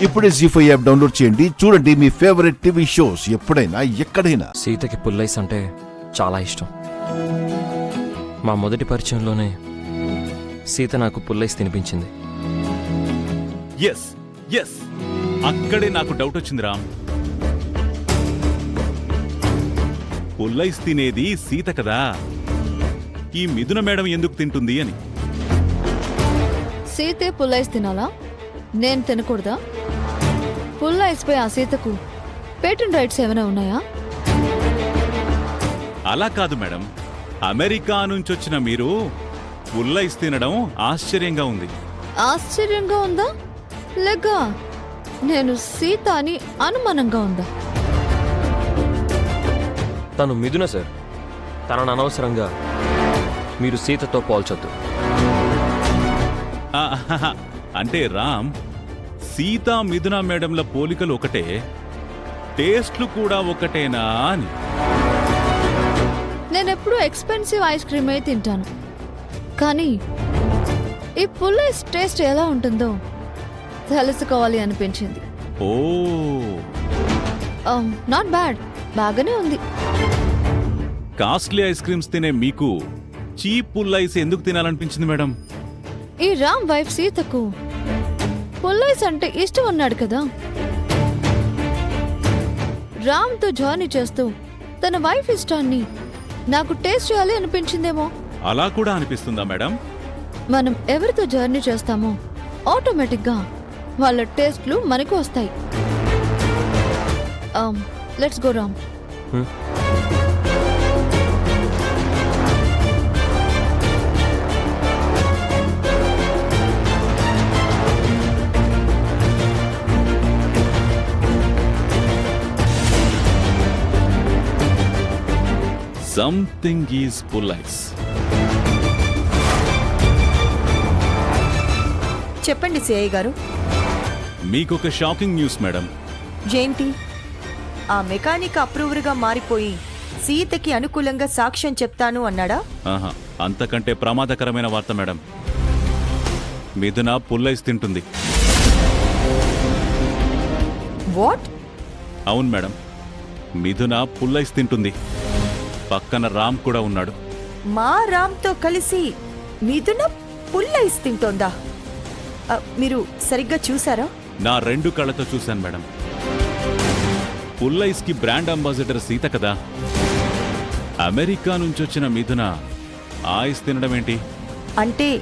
ఇప్పుడే జీ5 app download చేయండి. చూడండి మీ ఫేవరెట్ టీవీ షోస్ ఎప్పుడైనా ఎక్కడైనా. సీతకి పుల్లైస్ అంటే చాలా ఇష్టం. మా మొదటి పరిచయంలోనే సీత నాకు పుల్లైస్ తినిపించింది. ఎస్ ఎస్ అక్కడే నాకు డౌట్ వచ్చింది రామ్. పుల్లైస్ తినేది సీత కదా, ఈ మిథున మేడం ఎందుకు తింటుంది అని. సీతే పుల్లైస్ తినాలా? నేను తినకూడదా? పుల్లైస్ పై ఆ సీతకు పేటెంట్ రైట్స్ ఏమైనా ఉన్నాయా? అలా కాదు మేడం, అమెరికా నుంచి వచ్చిన మీరు పుల్లైస్ తినడం ఆశ్చర్యంగా ఉంది. ఆశ్చర్యంగా ఉందా లేక నేను సీత అని అనుమానంగా ఉందా? తను మిథున సార్, తనను అనవసరంగా మీరు సీతతో పోల్చొద్దు. అంటే రామ్, సీతా మిథున మేడంల పోలికలు ఒకటే, టేస్ట్లు కూడా ఒకటేనా అని. నేనెప్పుడు ఎక్స్పెన్సివ్ ఐస్ క్రీమే తింటాను, కానీ ఈ పుల్లైస్ టేస్ట్ ఎలా ఉంటుందో తెలుసుకోవాలి అనిపించింది. ఓ నాట్ బ్యాడ్, బాగానే ఉంది. కాస్ట్లీ ఐస్ క్రీమ్స్ తినే మీకు చీప్ పుల్లైస్ ఎందుకు తినాలనిపించింది మేడం? ఈ రామ్ వైఫ్ సీతకు పుల్లైస్ అంటే ఇష్టం అన్నాడు కదా. రామ్తో జర్నీ చేస్తూ తన వైఫ్ ఇష్టాన్ని నాకు టేస్ట్ చేయాలి అనిపించిందేమో. అలా కూడా అనిపిస్తుందా మేడం? మనం ఎవరితో జర్నీ చేస్తామో ఆటోమేటిక్గా వాళ్ళ టేస్ట్లు మనకు వస్తాయి. Let's go Ram. Something is పుల్లైస్. చెప్పండి సిఐ గారు. మీకొక షాకింగ్ న్యూస్ మేడం. ఏంటి? ఆ మెకానిక్ అప్రూవర్గా మారిపోయి సీతకి అనుకూలంగా సాక్ష్యం చెప్తాను అన్నాడా? ఆహా, అంతకంటే ప్రమాదకరమైన వార్త మేడం. మిథున పుల్లైస్ తింటుంది. వాట్? అవును మేడం, మిథున పుల్లైస్ తింటుంది. పక్కన రామ్ కూడా ఉన్నాడు. మా రామ్తో కలిసి మిథున పుల్లైస్ తింటోందా? మీరు సరిగ్గా చూసారా? నా 2 కళ్ళతో చూశాను మేడం. పుల్లైస్ కి బ్రాండ్ అంబాసిడర్ సీత కదా. అమెరికా నుంచి వచ్చిన మిథున ఐస్ తినడం ఏంటి? అంటే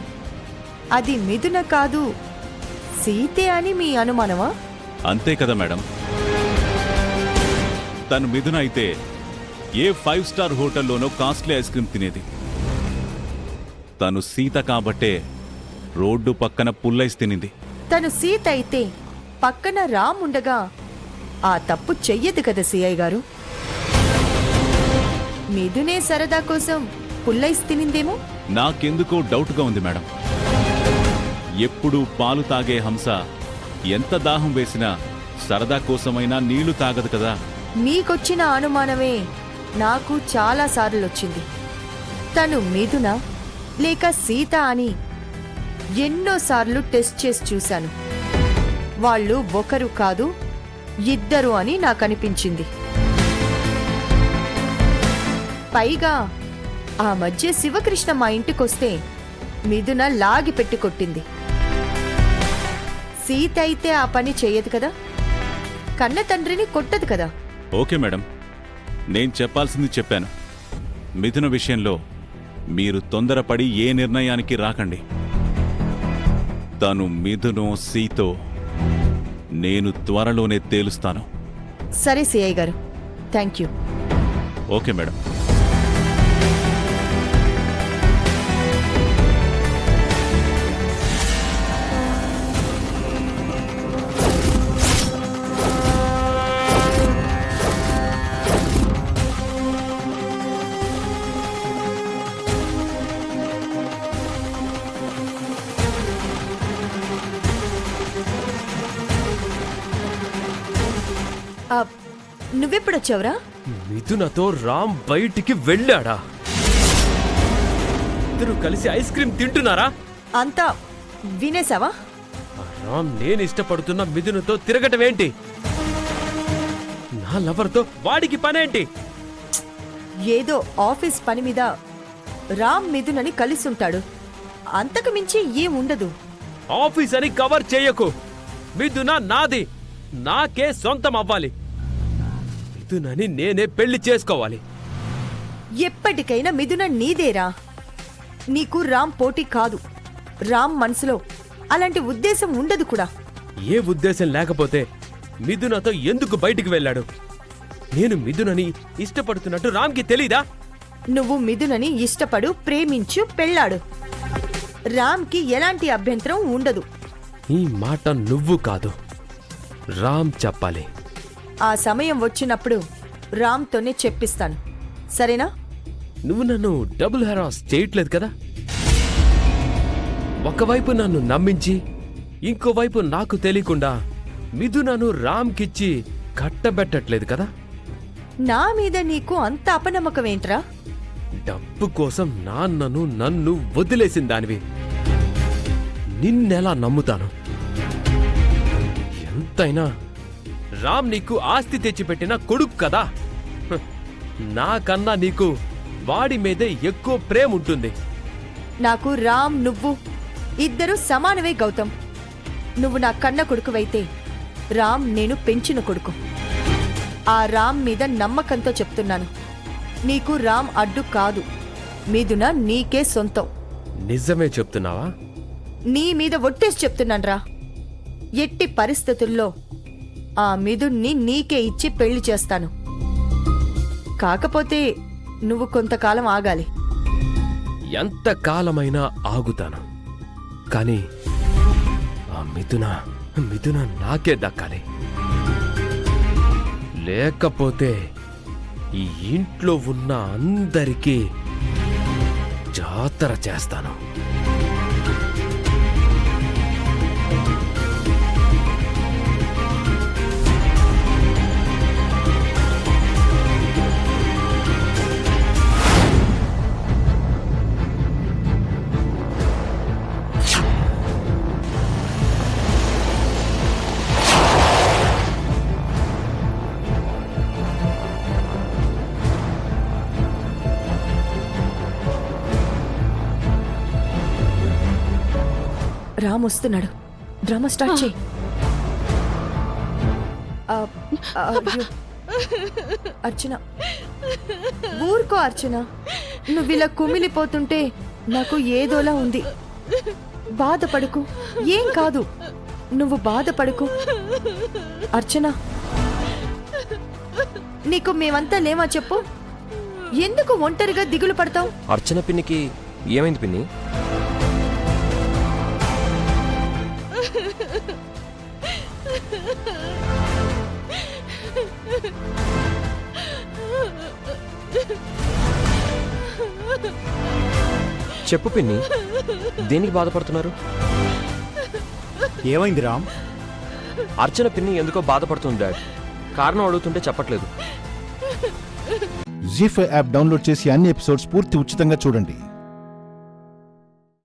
అది మిథున కాదు, సీతే అని మీ అనుమానమా? అంతే కదా మేడం. తను మిథున అయితే ఏ 5 స్టార్ హోటల్లోనో కాస్ట్లీ ఐస్ క్రీమ్ తినేది. తను సీత కాబట్టే రోడ్డు పక్కన పుల్లైస్ తినింది. తను సీత అయితే పక్కన రామ్ ఉండగా ఆ తప్పు చెయ్యదు కదా సిఐ గారు. మిథునే సరదా కోసం పుల్లైస్ తినిందేమో. నాకెందుకో డౌట్గా ఉంది మేడం. ఎప్పుడూ పాలు తాగే హంస ఎంత దాహం వేసినా సరదా కోసమైనా నీళ్లు తాగదు కదా. మీకొచ్చిన అనుమానమే నాకు చాలా సార్లు వచ్చింది. తను మిథున లేక సీత అని ఎన్నోసార్లు టెస్ట్ చేసి చూశాను. వాళ్ళు ఒకరు కాదు, ఇద్దరు అని నాకు అనిపించింది. పైగా ఆ మధ్య శివకృష్ణ మా ఇంటికొస్తే మిథున లాగి పెట్టి కొట్టింది. సీత అయితే ఆ పని చేయదు కదా, కన్న తండ్రిని కొట్టదు కదా. ఓకే మేడం, నేను చెప్పాల్సింది చెప్పాను. మిథున విషయంలో మీరు తొందరపడి ఏ నిర్ణయానికి రాకండి. తను మిథునో సీతో నేను త్వరలోనే తేలుస్తాను. సరే సిఐ గారు, థ్యాంక్ యూ. Okay madam. నువ్వెప్పుడొచ్చావురా? మిథునతో రామ్ బయటికి వెళ్ళాడా? ఇద్దరు కలిసి ఐస్ క్రీమ్ తింటున్నారా? అంతా వినేశావా? రామ్ నేను ఇష్టపడుతున్న మిథునతో తిరగటం ఏంటి? నా లవర్తో వాడికి పనేంటి? ఏదో ఆఫీస్ పని మీద రామ్ మిథునని కలిసుంటాడు. అంతకు మించి ఏం ఉండదు. ఆఫీస్ అని కవర్ చేయకు. మిథున నాది, నాకే సొంతం అవ్వాలి. మిథునని నేనే పెళ్లి చేసుకోవాలి. ఎప్పటికైనా మిథున నీదేరా. నీకు రామ్ పోటీ కాదు. రామ్ మనసులో అలాంటి ఉద్దేశం ఉండదు కూడా. ఏ ఉద్దేశం లేకపోతే మిథునతో ఎందుకు బయటికి వెళ్ళాడు? నేను మిథునని ఇష్టపడుతున్నట్టు రామ్కి తెలీదా? నువ్వు మిథునని ఇష్టపడు, ప్రేమించు, పెళ్ళాడు. రామ్కి ఎలాంటి అభ్యంతరం ఉండదు. ఈ మాట నువ్వు కాదు, రామ్ చెప్పాలి. ఆ సమయం వచ్చినప్పుడు రామ్తోనే చెప్పిస్తాను, సరేనా? నువ్వు నన్ను డబుల్ హెరాస్ చేయట్లేదు కదా? ఒకవైపు నన్ను నమ్మించి ఇంకోవైపు నాకు తెలియకుండా మిథునను రామ్కిచ్చి కట్టబెట్టట్లేదు కదా? నా మీద నీకు అంత అపనమ్మకమేంట్రా? డబ్బు కోసం నాన్నను నన్ను వదిలేసిన దానివి. నిన్నెలా నమ్ముతాను? ఎంతైనా రామ్ నీకు ఆస్తి తెచ్చిపెట్టిన కొడుకు కదా. హ, నాకన్నా నీకు వాడి మీదే ఎక్కువ ప్రేమ ఉంటుంది. నాకు రామ్, నువ్వు ఇద్దరు సమానమే గౌతమ్. నువ్వు నా కన్న కొడుకువైతే రామ్ నేను పెంచిన కొడుకు. ఆ రామ్ మీద నమ్మకంతో చెప్తున్నాను. నీకు రామ్ అడ్డు కాదు. మిథున నీకే సొంతం. నిజమే చెప్తున్నావా? నీ మీద ఒట్టేసి చెప్తున్నాన్రా. ఎట్టి పరిస్థితుల్లో ఆ మిథున్ని నీకే ఇచ్చి పెళ్లి చేస్తాను. కాకపోతే నువ్వు కొంతకాలం ఆగాలి. ఎంతకాలమైనా ఆగుతాను, కానీ ఆ మిథున నాకే దక్కాలి. లేకపోతే ఈ ఇంట్లో ఉన్న అందరికీ జాతర చేస్తాను. రామ్ వస్తున్నాడు. డ్రామా స్టార్ట్ చేయి. అయ్యో. అర్చన, ఊరుకో అర్చన. నువ్వు ఇలా కుమిలిపోతుంటే నాకు ఏదోలా ఉంది. బాధపడుకు, ఏం కాదు. నువ్వు బాధపడుకు అర్చన. నీకు మేమంతా లేమా చెప్పు? ఎందుకు ఒంటరిగా దిగులు పడతావు? అర్చన పిన్నికి ఏమైంది పిన్ని? చెప్పు పిన్ని, దేనికి బాధపడుతున్నారు? ఏమైంది రామ్? అర్చన పిన్ని ఎందుకో బాధపడుతుంది డాడ్. కారణం అడుగుతుంటే చెప్పట్లేదు. జీ5 యాప్ డౌన్లోడ్ చేసి అన్ని ఎపిసోడ్స్ పూర్తి ఉచితంగా చూడండి.